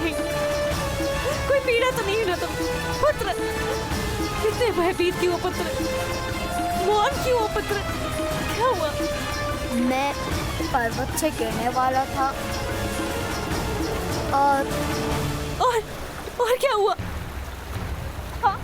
नहीं है? कोई पीड़ा तो नहीं है ना तुमको? पुत्र, कितने भयभीत क्यों पुत्र? मौन क्यों हो पुत्र? क्या हुआ? मैं पर्वत से गिरने वाला था और क्या हुआ? हाँ?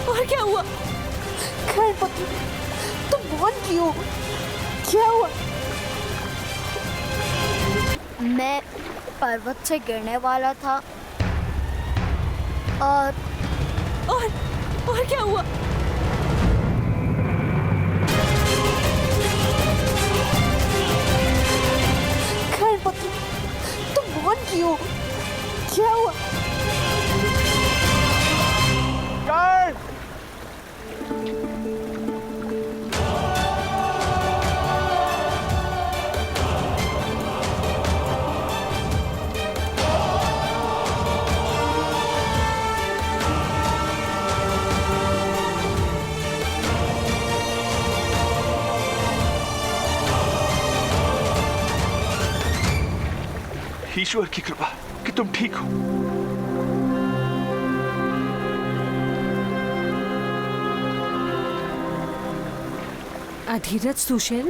और क्या हुआ? खैर पुत्र, तुम मौन क्यों? क्या हुआ? मैं पर्वत से गिरने वाला था और क्या हुआ? खैर पुत्र, तुम मौन क्यों? क्या हुआ? ईश्वर की कृपा कि तुम ठीक हो। अधीरज सुषेण,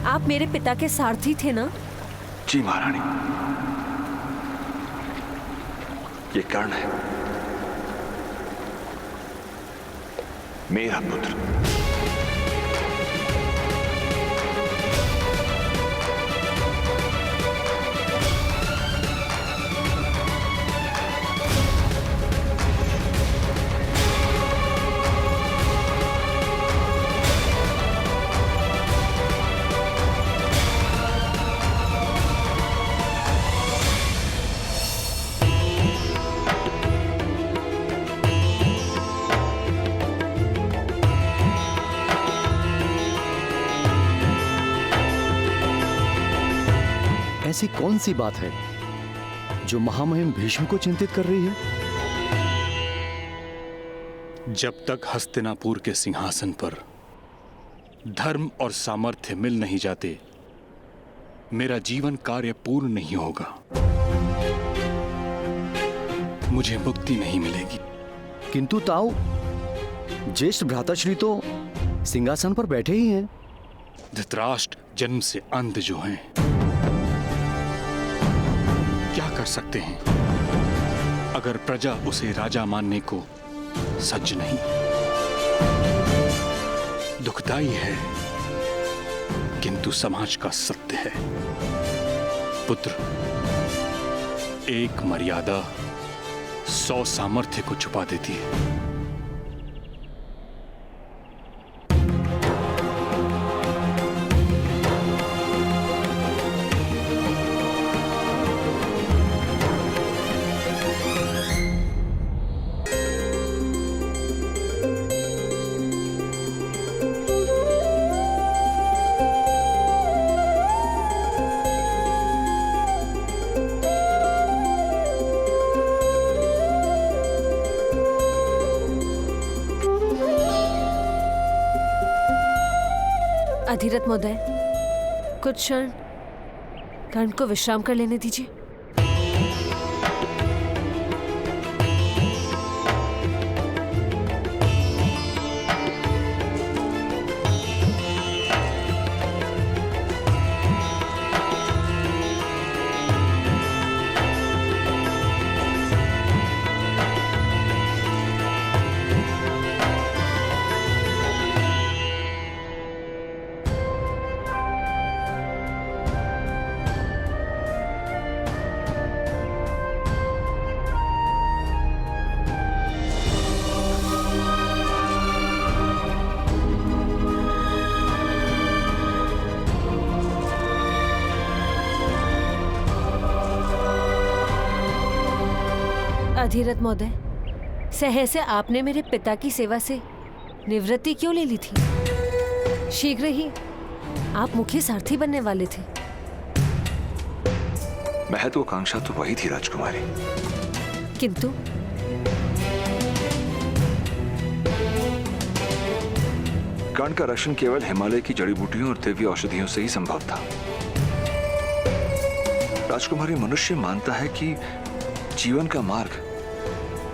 आप मेरे पिता के सारथी थे ना? जी महारानी, ये कर्ण है, मेरा पुत्र। ऐसी कौन सी बात है जो महामहिम भीष्म को चिंतित कर रही है? जब तक हस्तिनापुर के सिंहासन पर धर्म और सामर्थ्य मिल नहीं जाते, मेरा जीवन कार्य पूर्ण नहीं होगा। मुझे मुक्ति नहीं मिलेगी। किंतु ताऊ, ज्येष्ठ भ्राताश्री तो सिंहासन पर बैठे ही हैं। धृतराष्ट्र जन्म से अंध जो हैं, क्या कर सकते हैं अगर प्रजा उसे राजा मानने को सज्ज नहीं? दुखदाई है किंतु समाज का सत्य है। पुत्र, एक मर्यादा 100 सामर्थ्य को छुपा देती है। अधीरथ महोदय, कुछ क्षण कर्ण को विश्राम कर लेने दीजिए। अधीरथ महोदय, सहसे आपने मेरे पिता की सेवा से निवृत्ति क्यों ले ली थी? शीघ्र ही आप मुख्य सारथी बनने वाले थे। महत्वाकांक्षा तो वही थी राजकुमारी। किंतु कर्ण का रक्षण केवल हिमालय की जड़ी बूटियों और दिव्य औषधियों से ही संभव था। राजकुमारी, मनुष्य मानता है कि जीवन का मार्ग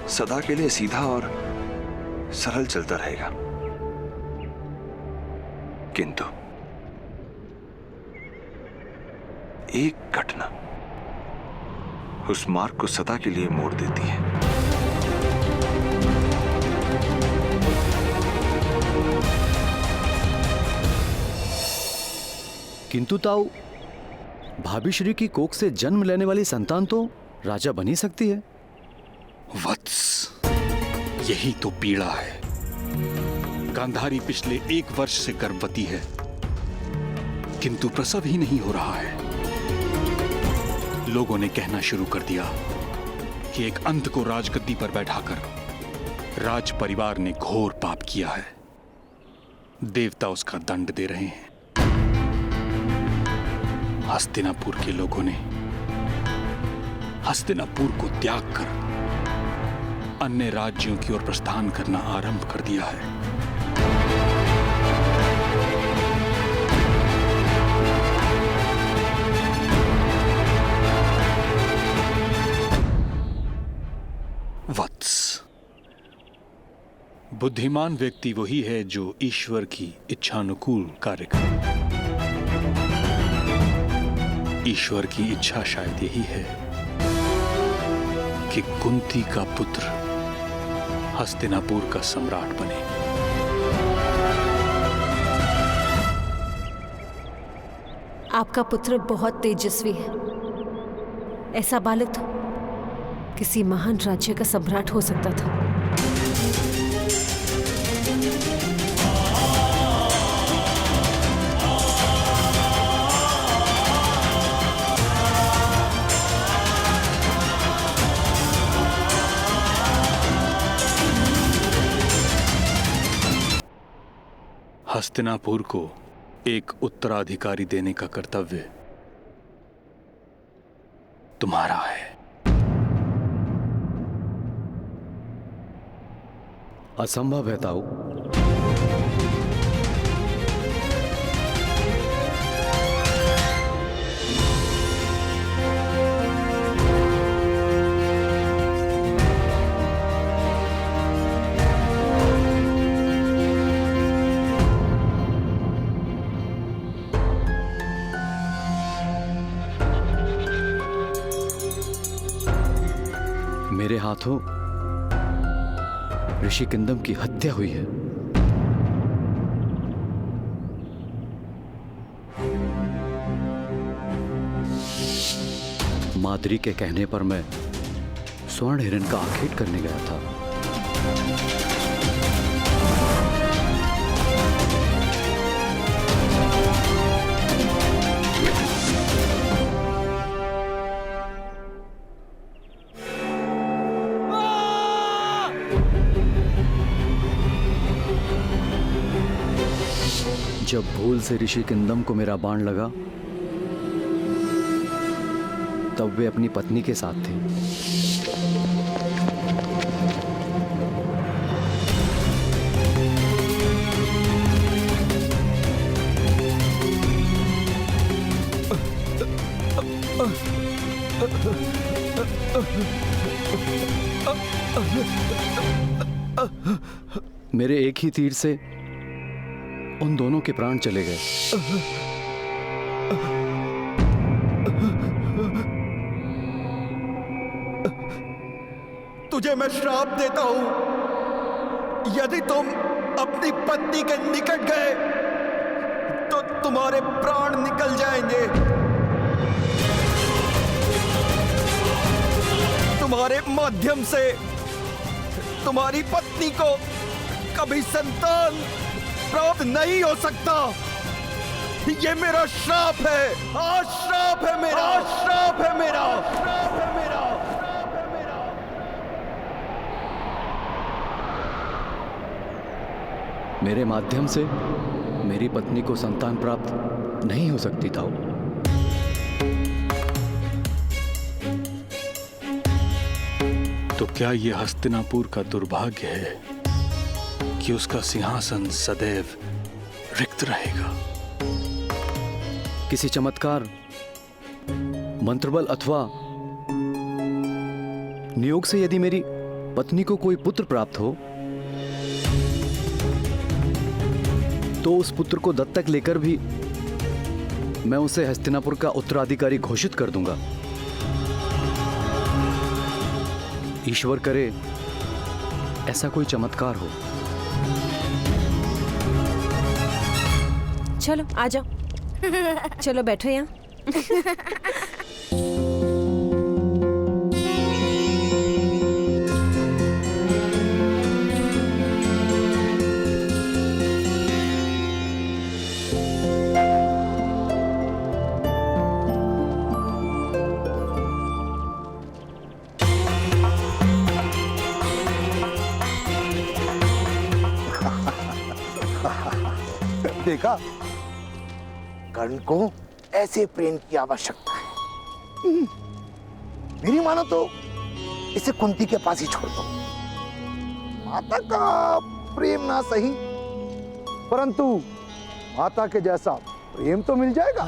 सदा के लिए सीधा और सरल चलता रहेगा, किंतु एक घटना उस मार्ग को सदा के लिए मोड़ देती है। किंतु ताऊ, भाभी श्री की कोख से जन्म लेने वाली संतान तो राजा बन ही सकती है। वत्स, यही तो पीड़ा है। गांधारी पिछले 1 वर्ष से गर्भवती है, किंतु प्रसव ही नहीं हो रहा है। लोगों ने कहना शुरू कर दिया कि एक अंध को राजगद्दी पर बैठाकर राज परिवार ने घोर पाप किया है। देवता उसका दंड दे रहे हैं। हस्तिनापुर के लोगों ने हस्तिनापुर को त्याग कर अन्य राज्यों की ओर प्रस्थान करना आरंभ कर दिया है। वत्स, बुद्धिमान व्यक्ति वही है जो ईश्वर की इच्छानुकूल कार्य करे। ईश्वर की इच्छा शायद यही है कि कुंती का पुत्र हस्तिनापुर का सम्राट बने। आपका पुत्र बहुत तेजस्वी है। ऐसा बालक तो किसी महान राज्य का सम्राट हो सकता था। हस्तिनापुर को एक उत्तराधिकारी देने का कर्तव्य तुम्हारा है। असंभव है ताऊ। मेरे हाथों ऋषि किंदम की हत्या हुई है। माद्री के कहने पर मैं स्वर्ण हिरण का आखेट करने गया था। जब भूल से ऋषि किंदम को मेरा बाण लगा, तब वे अपनी पत्नी के साथ थे। मेरे एक ही तीर से उन दोनों के प्राण चले गए। तुझे मैं श्राप देता हूं, यदि तुम अपनी पत्नी के निकट गए तो तुम्हारे प्राण निकल जाएंगे। तुम्हारे माध्यम से तुम्हारी पत्नी को कभी संतान प्राप्त नहीं हो सकता। ये मेरा श्राप है। आज श्राप है मेरा। श्राप है मेरा। श्राप है मेरा। श्राप है मेरा। मेरे माध्यम से मेरी पत्नी को संतान प्राप्त नहीं हो सकती ताऊ। तो क्या यह हस्तिनापुर का दुर्भाग्य है कि उसका सिंहासन सदैव रिक्त रहेगा? किसी चमत्कार, मंत्रबल अथवा नियोग से यदि मेरी पत्नी को कोई पुत्र प्राप्त हो तो उस पुत्र को दत्तक लेकर भी मैं उसे हस्तिनापुर का उत्तराधिकारी घोषित कर दूंगा। ईश्वर करे ऐसा कोई चमत्कार हो। चलो आ जाओ, चलो बैठो यहाँ। देखा, कर्ण को ऐसे प्रेम की आवश्यकता है। मेरी मानो तो इसे कुंती के पास ही छोड़ दो। माता का प्रेम ना सही, परंतु माता के जैसा प्रेम तो मिल जाएगा।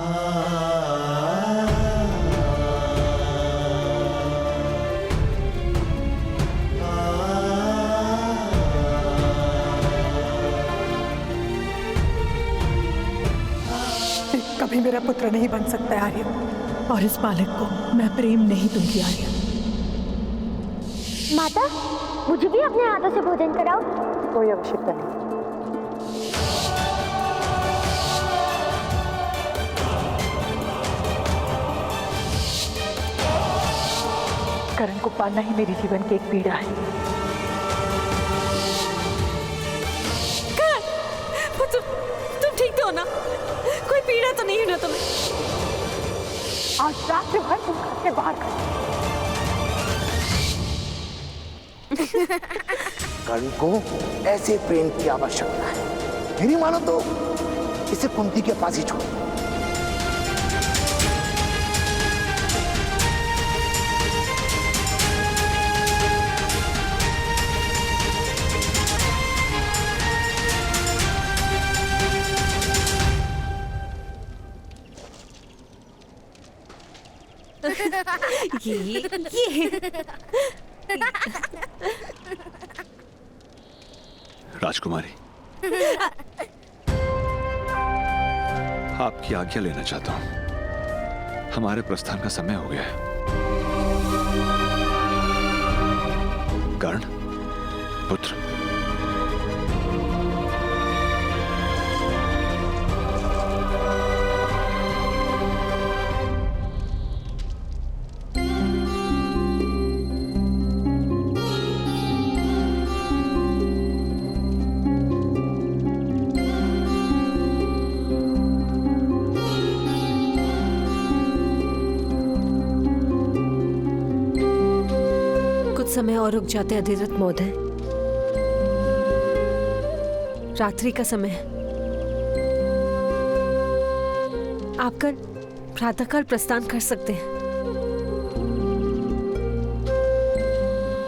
कभी मेरा पुत्र नहीं बन सकता आर्य, और इस बालक को मैं प्रेम नहीं दूंगी आर्य। माता, मुझे भी अपने हाथों से भोजन कराओ। कोई आवश्यकता नहीं। करण को पालना ही मेरे जीवन की एक पीड़ा है। तुम ठीक तो हो ना? कोई पीड़ा तो नहीं है ना तुम्हें? आज रात भर तुम घर से बाहर कर्ण को ऐसे प्रेम की आवश्यकता है। मेरी मानो तो इसे कुंती के पास ही छोड़ दो। ये राजकुमारी, आपकी आज्ञा लेना चाहता हूं। हमारे प्रस्थान का समय हो गया है। कर्ण, पुत्र, समय और रुक जाते अधिरथ महोदय। रात्रि का समय है। आप कल प्रातःकाल प्रस्थान कर सकते हैं।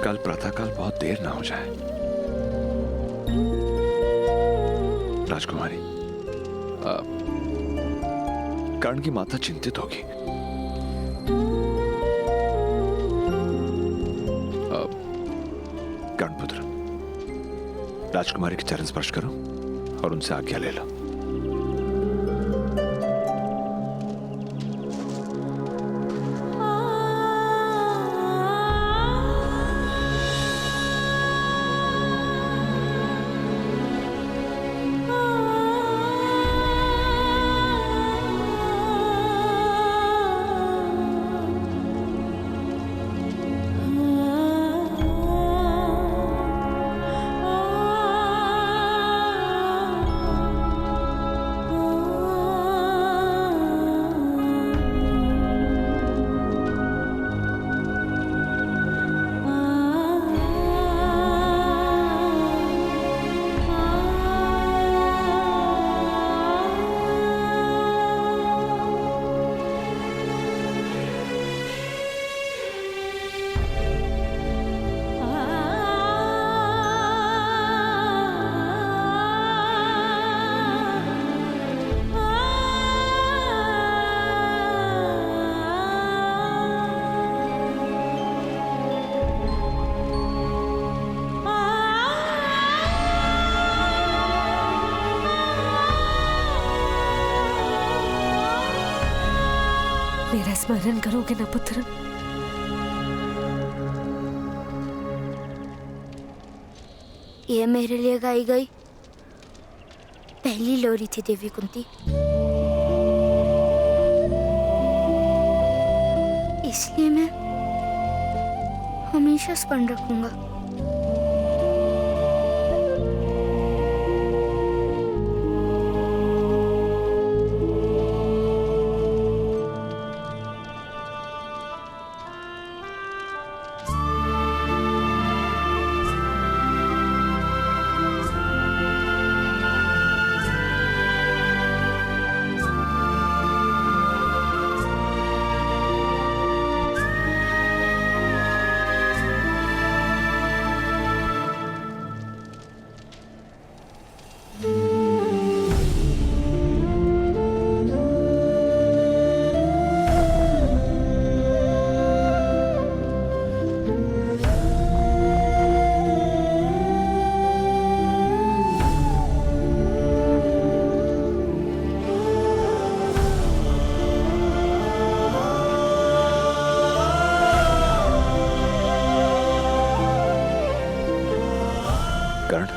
कल प्रातःकाल बहुत देर ना हो जाए। राजकुमारी, कर्ण की माता चिंतित होगी। कर्णपुत्र, राजकुमारी के चरण स्पर्श करो और उनसे आज्ञा ले लो। मेरा स्मरण करोगे ना पुत्र? ये मेरे लिए गाई गई पहली लोरी थी देवी कुंती, इसलिए मैं हमेशा स्मरण रखूंगा। कर्ण,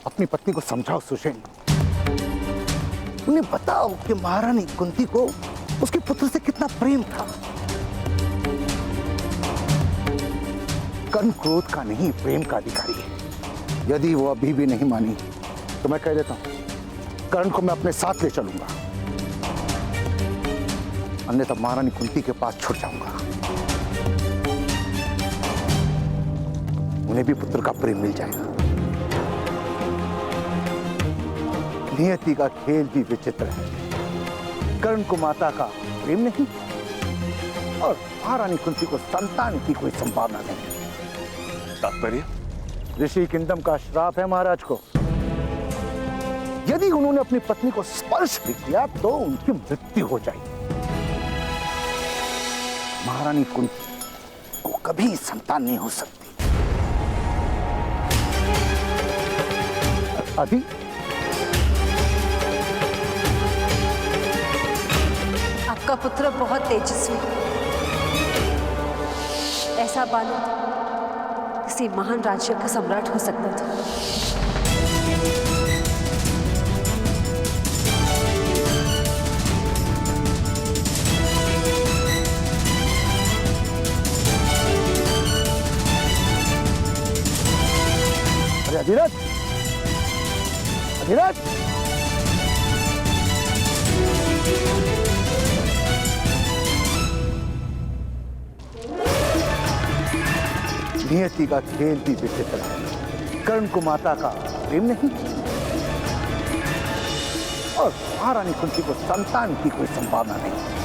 अपनी पत्नी को समझाओ सुषेण, उन्हें बताओ कि महारानी कुंती को उसके पुत्र से कितना प्रेम था। कर्ण क्रोध का नहीं, प्रेम का अधिकारी है। यदि वो अभी भी नहीं मानी तो मैं कह देता हूं कर्ण को मैं अपने साथ ले चलूंगा, अन्यथा महारानी कुंती के पास छुट जाऊंगा। उन्हें भी पुत्र का प्रेम मिल जाएगा। नियति का खेल भी विचित्र है। कर्ण को माता का प्रेम नहीं और महारानी कुंती को संतान की कोई संभावना नहीं। तात्पर्य? ऋषि किंडम का श्राप है महाराज को। यदि उन्होंने अपनी पत्नी को स्पर्श भी किया तो उनकी मृत्यु हो जाएगी। महारानी कुंती को कभी संतान नहीं हो सकती। अभी आपका पुत्र बहुत तेजस्वी, ऐसा बालक किसी महान राज्य का सम्राट हो सकता था। अरे अधिराज, अधिराज, नियति का खेल भी विचित्र है। कर्ण को माता का प्रेम नहीं और महारानी कुंती को संतान की कोई संभावना नहीं।